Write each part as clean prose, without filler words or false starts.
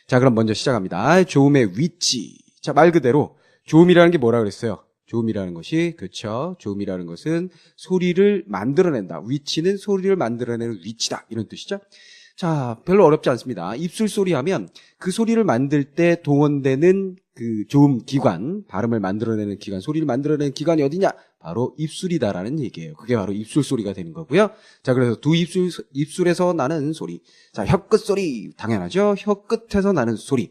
자, 그럼 먼저 시작합니다. 조음의 위치. 자, 말 그대로 조음이라는 게 뭐라 그랬어요? 조음이라는 것이, 그렇죠. 조음이라는 것은 소리를 만들어낸다. 위치는 소리를 만들어내는 위치다. 이런 뜻이죠. 자, 별로 어렵지 않습니다. 입술 소리 하면 그 소리를 만들 때 동원되는 그 조음 기관, 발음을 만들어내는 기관, 소리를 만들어내는 기관이 어디냐? 바로 입술이다라는 얘기예요. 그게 바로 입술 소리가 되는 거고요. 자, 그래서 두 입술에서 나는 소리. 자, 혀끝 소리. 당연하죠. 혀끝에서 나는 소리.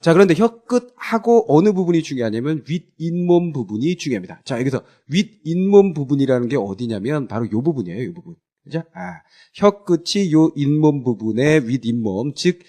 자, 그런데 혀끝하고 어느 부분이 중요하냐면 윗잇몸 부분이 중요합니다. 자, 여기서 윗잇몸 부분이라는 게 어디냐면 바로 요 부분이에요. 요 부분. 그죠? 혀끝이 요 잇몸 부분의 윗잇몸, 즉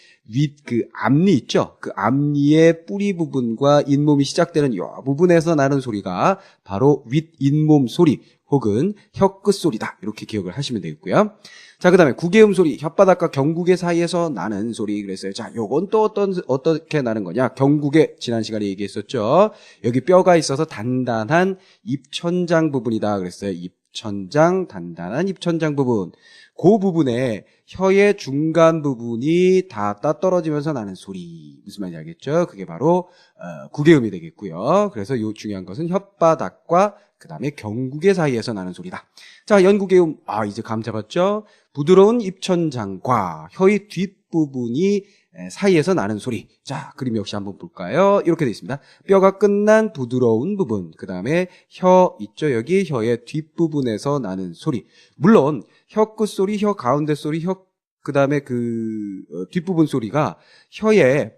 앞니 있죠? 그 앞니의 뿌리 부분과 잇몸이 시작되는 요 부분에서 나는 소리가 바로 윗잇몸 소리 혹은 혀끝 소리다. 이렇게 기억을 하시면 되겠고요. 자, 그 다음에 구개음 소리, 혓바닥과 경구개 사이에서 나는 소리 그랬어요. 자, 요건 또 어떻게 나는 거냐? 경구개, 지난 시간에 얘기했었죠. 여기 뼈가 있어서 단단한 입천장 부분이다 그랬어요. 입천장, 단단한 입천장 부분. 그 부분에 혀의 중간 부분이 다 떨어지면서 나는 소리. 무슨 말인지 알겠죠? 그게 바로 구개음이 되겠고요. 그래서 요 중요한 것은 혓바닥과 그 다음에 경구개 사이에서 나는 소리다. 자, 연구개음. 이제 감 잡았죠? 부드러운 입천장과 혀의 뒷부분이 사이에서 나는 소리. 자, 그림 역시 한번 볼까요? 이렇게 되어 있습니다. 뼈가 끝난 부드러운 부분. 그 다음에 혀 있죠? 여기 혀의 뒷부분에서 나는 소리. 물론 혀끝 소리, 혀 가운데 소리, 그 다음에 뒷부분 소리가 혀의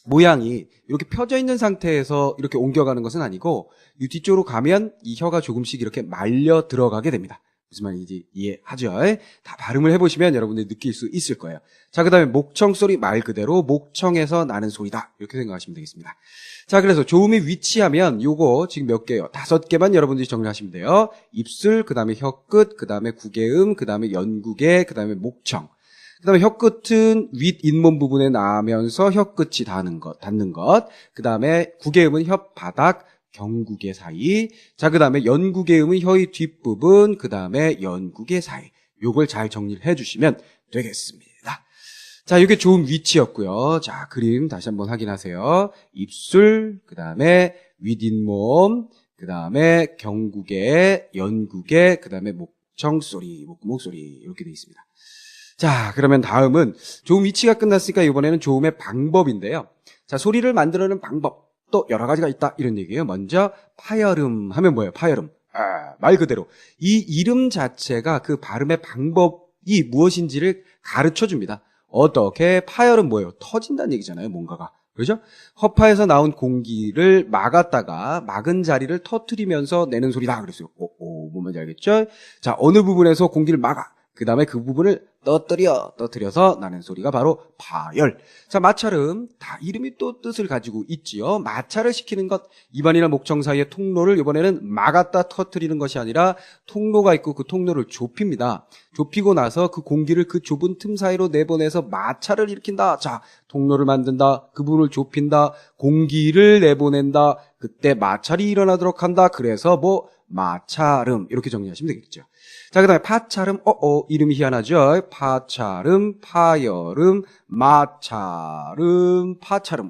모양이 이렇게 펴져 있는 상태에서 이렇게 옮겨가는 것은 아니고 이 뒤쪽으로 가면 이 혀가 조금씩 이렇게 말려 들어가게 됩니다. 무슨 말인지 이해하죠? 다 발음을 해보시면 여러분들이 느낄 수 있을 거예요. 자, 그 다음에 목청 소리 말 그대로 목청에서 나는 소리다. 이렇게 생각하시면 되겠습니다. 자, 그래서 조음이 위치하면 요거 지금 몇 개요? 5개만 여러분들이 정리하시면 돼요. 입술, 그 다음에 혀끝, 그 다음에 구개음, 그 다음에 연구개, 그 다음에 목청. 그 다음에 혀끝은 윗잇몸 부분에 나면서 혀끝이 닿는 것. 그 다음에 구개음은 혓바닥, 경구개 사이. 자, 그 다음에 연구개음은 혀의 뒷부분, 그 다음에 연구개 사이. 요걸 잘 정리를 해주시면 되겠습니다. 자, 이게 조음 위치였고요. 자, 그림 다시 한번 확인하세요. 입술, 그 다음에 윗잇몸, 그 다음에 경구개, 연구개, 그 다음에 목청 소리, 목구멍 소리 이렇게 되어 있습니다. 자, 그러면 다음은 조음 위치가 끝났으니까 이번에는 조음의 방법인데요. 자, 소리를 만들어내는 방법 또 여러 가지가 있다 이런 얘기예요. 먼저 파열음 하면 뭐예요? 파열음. 말 그대로 이 이름 자체가 그 발음의 방법이 무엇인지를 가르쳐 줍니다. 어떻게? 파열은 뭐예요? 터진다는 얘기잖아요. 뭔가가. 그렇죠? 허파에서 나온 공기를 막았다가 막은 자리를 터뜨리면서 내는 소리다 그랬어요. 뭔 말인지 알겠죠? 자, 어느 부분에서 공기를 막아. 그 다음에 그 부분을 떠뜨려서 나는 소리가 바로 파열. 자, 마찰음. 다 이름이 또 뜻을 가지고 있지요. 마찰을 시키는 것. 입안이나 목청 사이의 통로를 이번에는 막았다 터뜨리는 것이 아니라 통로가 있고 그 통로를 좁힙니다. 좁히고 나서 그 공기를 그 좁은 틈 사이로 내보내서 마찰을 일으킨다. 자, 통로를 만든다. 그 부분을 좁힌다. 공기를 내보낸다. 그때 마찰이 일어나도록 한다. 그래서 마찰음. 이렇게 정리하시면 되겠죠. 자, 그 다음에 파찰음, 이름이 희한하죠? 파찰음, 파열음, 마찰음, 파찰음,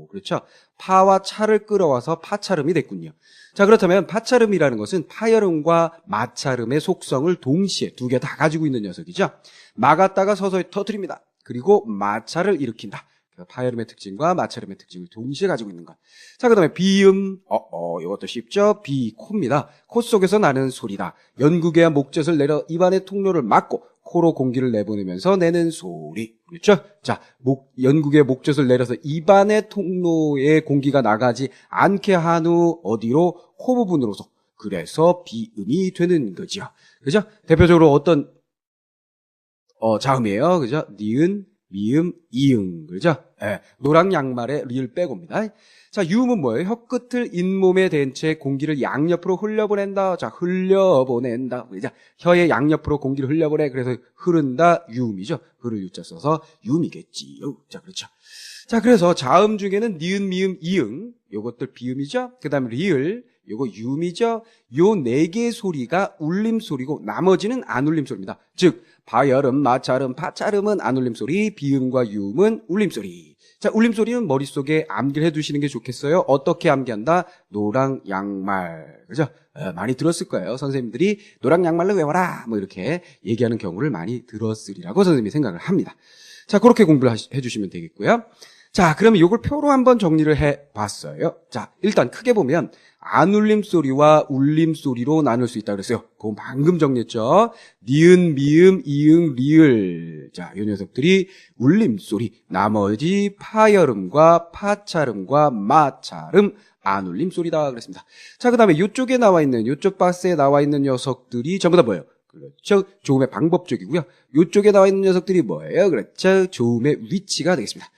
그렇죠? 파와 차를 끌어와서 파찰음이 됐군요. 자, 그렇다면 파찰음이라는 것은 파열음과 마찰음의 속성을 동시에 두 개 다 가지고 있는 녀석이죠. 막았다가 서서히 터뜨립니다. 그리고 마찰을 일으킨다. 파열음의 특징과 마찰음의 특징을 동시에 가지고 있는 것. 자, 그 다음에 비음, 이것도 쉽죠? 코입니다. 코 속에서 나는 소리다. 연구개와 목젖을 내려 입안의 통로를 막고 코로 공기를 내보내면서 내는 소리. 그렇죠? 자, 연구개의 목젖을 내려서 입안의 통로에 공기가 나가지 않게 한 후 어디로? 코 부분으로서. 그래서 비음이 되는 거죠. 그죠? 대표적으로 어떤 자음이에요. 그죠? 니은, 미음, 이응. 그죠? 노랑 양말에 리을 빼고입니다. 자, 유음은 뭐예요? 혀끝을 잇몸에 댄 채 공기를 양옆으로 흘려보낸다. 자, 흘려보낸다. 그죠? 혀의 양옆으로 공기를 흘려보내. 그래서 흐른다. 유음이죠. 흐를 유자 써서 유음이겠지요. 자, 그렇죠. 자, 그래서 자음 중에는 니은, 미음, 이응. 요것들 비음이죠. 그 다음에 리을. 요거 유음이죠. 요 네 개의 소리가 울림 소리고 나머지는 안 울림 소리입니다. 즉, 파열음, 마찰음, 파찰음은 안 울림 소리, 비음과 유음은 울림 소리. 자, 울림소리는 머릿속에 암기를 해두시는 게 좋겠어요. 어떻게 암기한다? 노랑 양말. 그죠? 많이 들었을 거예요. 선생님들이 노랑 양말로 외워라. 뭐 이렇게 얘기하는 경우를 많이 들었으리라고 선생님이 생각을 합니다. 자, 그렇게 공부를 해주시면 되겠고요. 자, 그러면 이걸 표로 한번 정리를 해봤어요. 자, 일단 크게 보면 안울림 소리와 울림 소리로 나눌 수 있다 그랬어요. 그건 방금 정리했죠. 니은, 미음, 이응, 리을. 자, 이 녀석들이 울림 소리. 나머지 파열음과 파찰음과 마찰음, 안울림 소리다 그랬습니다. 자, 그 다음에 이쪽에 나와 있는, 이쪽 박스에 나와 있는 녀석들이 전부 다 뭐예요? 그렇죠. 조음의 방법적이고요. 이쪽에 나와 있는 녀석들이 뭐예요? 그렇죠. 조음의 위치가 되겠습니다.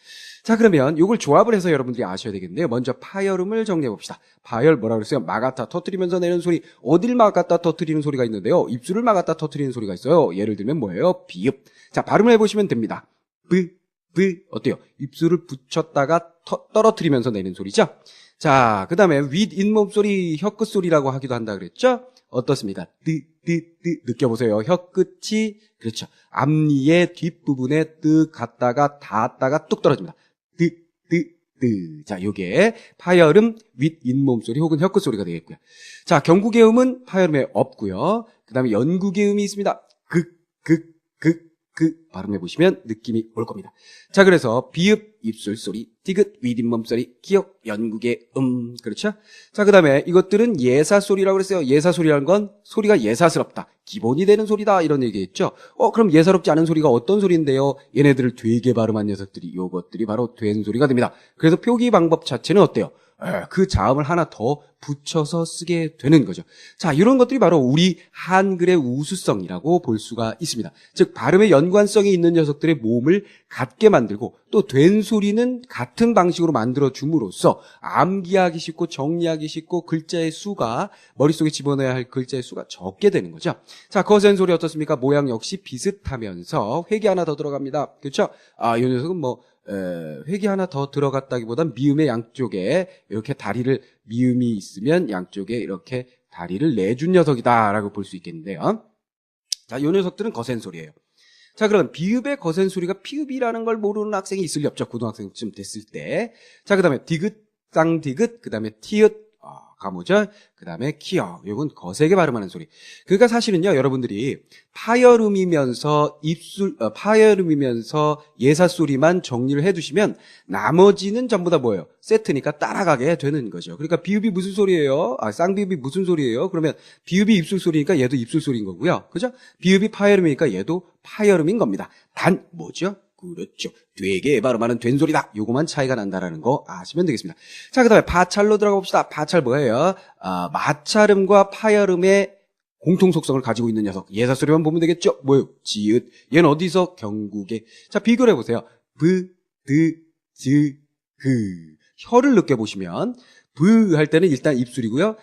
자, 그러면 이걸 조합을 해서 여러분들이 아셔야 되겠는데요. 먼저 파열음을 정리해 봅시다. 파열 뭐라 그랬어요? 막았다 터뜨리면서 내는 소리. 어딜 막았다 터뜨리는 소리가 있는데요. 입술을 막았다 터뜨리는 소리가 있어요. 예를 들면 뭐예요? 비읍. 자, 발음을 해보시면 됩니다. 어때요? 입술을 붙였다가 떨어뜨리면서 내는 소리죠. 자, 그 다음에 윗 잇몸 소리, 혀끝 소리라고 하기도 한다 그랬죠? 어떻습니까? 느껴보세요. 혀끝이, 그렇죠. 앞니의 뒷부분에 갔다가 닿았다가 뚝 떨어집니다. 자, 요게 파열음, 윗 잇몸 소리 혹은 혀끝 소리가 되겠고요. 자, 경국의 음은 파열음에 없고요. 그 다음에 연국의 음이 있습니다. 발음해보시면 느낌이 올 겁니다. 자, 그래서 비읍 입술 소리, 디귿 윗잇몸 소리, 기역 연국의 그렇죠? 자, 그 다음에 이것들은 예사 소리라고 그랬어요. 예사 소리라는 건 소리가 예사스럽다, 기본이 되는 소리다, 이런 얘기했죠. 그럼 예사롭지 않은 소리가 어떤 소리인데요? 얘네들을 되게 발음한 녀석들이, 요것들이 바로 된 소리가 됩니다. 그래서 표기 방법 자체는 어때요? 그 자음을 하나 더 붙여서 쓰게 되는 거죠. 자, 이런 것들이 바로 우리 한글의 우수성이라고 볼 수가 있습니다. 즉, 발음의 연관성이 있는 녀석들의 모음을 같게 만들고 또 된 소리는 같은 방식으로 만들어 줌으로써 암기하기 쉽고 정리하기 쉽고 글자의 수가, 머릿속에 집어넣어야 할 글자의 수가 적게 되는 거죠. 자, 거센 소리 어떻습니까? 모양 역시 비슷하면서 회기 하나 더 들어갑니다. 그렇죠? 이 녀석은 회기 하나 더 들어갔다기보단 미음의 양쪽에 이렇게 다리를, 미음이 있으면 양쪽에 이렇게 다리를 내준 녀석이다라고 볼 수 있겠는데요. 자, 이 녀석들은 거센 소리예요. 자, 그럼 비읍의 거센 소리가 피읍이라는 걸 모르는 학생이 있을 리 없죠. 고등학생쯤 됐을 때. 자, 그 다음에 디귿, 쌍디귿, 그 다음에 티읕, 가모절, 그 다음에 키역. 이건 거세게 발음하는 소리. 그러니까 사실은요, 여러분들이 파열음이면서 파열음이면서 예사소리만 정리를 해두시면 나머지는 전부 다 뭐예요? 세트니까 따라가게 되는 거죠. 그러니까 비읍이 무슨 소리예요? 쌍비읍이 무슨 소리예요? 그러면 비읍이 입술 소리니까 얘도 입술 소리인 거고요. 그죠? 비읍이 파열음이니까 얘도 파열음인 겁니다. 단, 뭐죠? 그렇죠. 되게 발음하는 된 소리다. 요거만 차이가 난다라는 거 아시면 되겠습니다. 자, 그 다음에 파찰로 들어가 봅시다. 파찰 뭐예요? 마찰음과 파열음의 공통 속성을 가지고 있는 녀석. 예사소리만 보면 되겠죠? 뭐예요? 지읒. 얘는 어디서? 경국에. 자, 비교를 해보세요. 혀를 느껴보시면 할 때는 일단 입술이고요.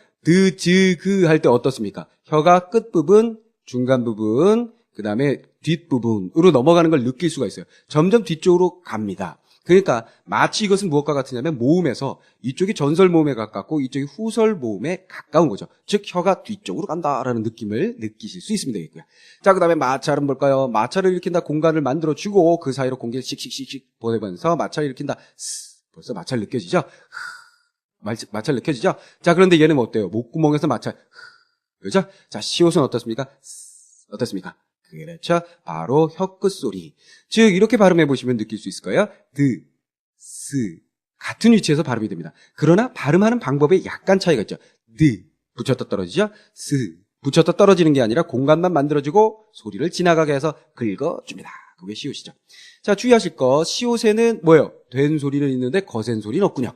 할 때 어떻습니까? 혀가 끝부분, 중간 부분, 그 다음에 뒷부분으로 넘어가는 걸 느낄 수가 있어요. 점점 뒤쪽으로 갑니다. 그러니까 마치 이것은 무엇과 같으냐면 모음에서 이쪽이 전설 모음에 가깝고 이쪽이 후설 모음에 가까운 거죠. 즉 혀가 뒤쪽으로 간다라는 느낌을 느끼실 수 있으면 되겠고요. 자, 그 다음에 마찰은 뭘까요? 마찰을 일으킨다, 공간을 만들어주고 그 사이로 공기를 씩씩씩씩 보내면서 마찰을 일으킨다. 벌써 마찰 느껴지죠? 마찰 느껴지죠? 자, 그런데 얘는 어때요? 목구멍에서 마찰. 그렇죠? 자, 시옷은 어떻습니까? 그렇죠. 바로 혀끝 소리. 즉 이렇게 발음해 보시면 느낄 수 있을 거예요. 같은 위치에서 발음이 됩니다. 그러나 발음하는 방법에 약간 차이가 있죠. 붙였다 떨어지죠. 붙였다 떨어지는 게 아니라 공간만 만들어주고 소리를 지나가게 해서 긁어줍니다. 그게 시옷이죠. 자, 주의하실 거, 시옷에는 뭐예요? 된 소리는 있는데 거센 소리는 없군요.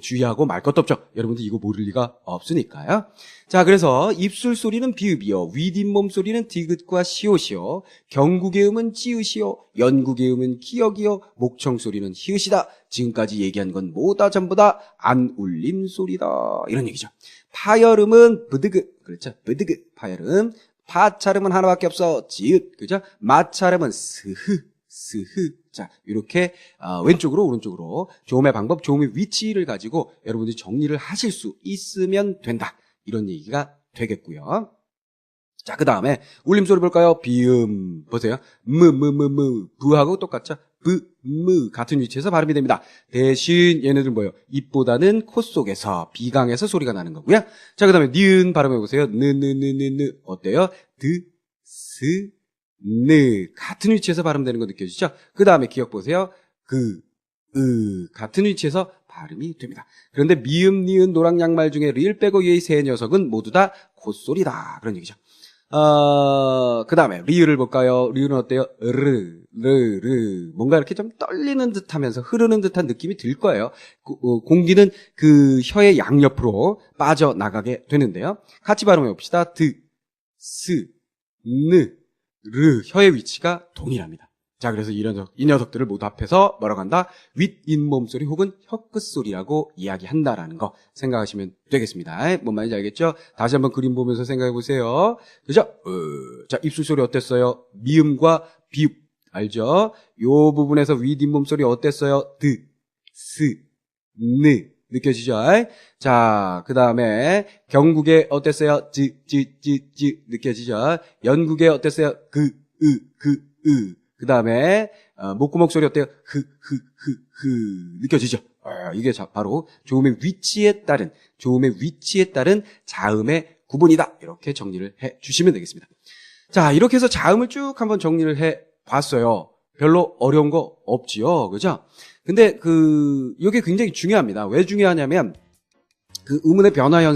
주의하고 말 것도 없죠. 여러분들 이거 모를 리가 없으니까요. 자, 그래서 입술 소리는 비읍이요, 윗잇몸 소리는 디귿과 시옷이요, 경국의 음은 찌읒이요, 연국의 음은 기역이요, 목청 소리는 히읗이다. 지금까지 얘기한 건 뭐다? 전부 다 안 울림 소리다, 이런 얘기죠. 파열음은 브드긋, 그렇죠? 브드긋 파열음. 파찰음은 하나밖에 없어, 지읒, 그죠? 마찰음은 스흐. 자, 이렇게 왼쪽으로 오른쪽으로 조음의 방법, 조음의 위치를 가지고 여러분들이 정리를 하실 수 있으면 된다, 이런 얘기가 되겠고요. 자, 그 다음에 울림소리 볼까요? 비음 보세요. 부하고 똑같죠? 무 같은 위치에서 발음이 됩니다. 대신 얘네들 뭐예요? 입보다는 코 속에서 비강에서 소리가 나는 거고요. 자, 그다음에 니은 발음해 보세요. 느느느느느 어때요? 드, 느 같은 위치에서 발음되는 거 느껴지죠? 그다음에 기억 보세요. 같은 위치에서 발음이 됩니다. 그런데 미음, 니은, 노랑, 양말 중에 릴 빼고 이 세 녀석은 모두 다 콧소리다. 그런 얘기죠. 그 다음에 리을을 볼까요? 리을은 어때요? 뭔가 이렇게 좀 떨리는 듯 하면서 흐르는 듯한 느낌이 들 거예요. 공기는 그 혀의 양옆으로 빠져나가게 되는데요. 같이 발음해 봅시다. 혀의 위치가 동일합니다. 자, 그래서 이 녀석들을 모두 합해서 뭐라고 한다? 윗잇몸 소리 혹은 혀끝 소리라고 이야기한다라는 거 생각하시면 되겠습니다. 뭔 말인지 알겠죠? 다시 한번 그림 보면서 생각해 보세요. 그죠? 자, 입술 소리 어땠어요? 미음과 비읍 알죠? 요 부분에서 윗잇몸 소리 어땠어요? 느껴지죠? 자, 그 다음에 경국에 어땠어요? 느껴지죠? 연국에 어땠어요? 그 다음에 목구멍 소리 어때요? 느껴지죠? 이게 바로 조음의 위치에 따른 자음의 구분이다. 이렇게 정리를 해 주시면 되겠습니다. 자, 이렇게 해서 자음을 쭉 한번 정리를 해 봤어요. 별로 어려운 거 없지요. 그죠? 근데 이게 굉장히 중요합니다. 왜 중요하냐면 그 음운의 변화 현상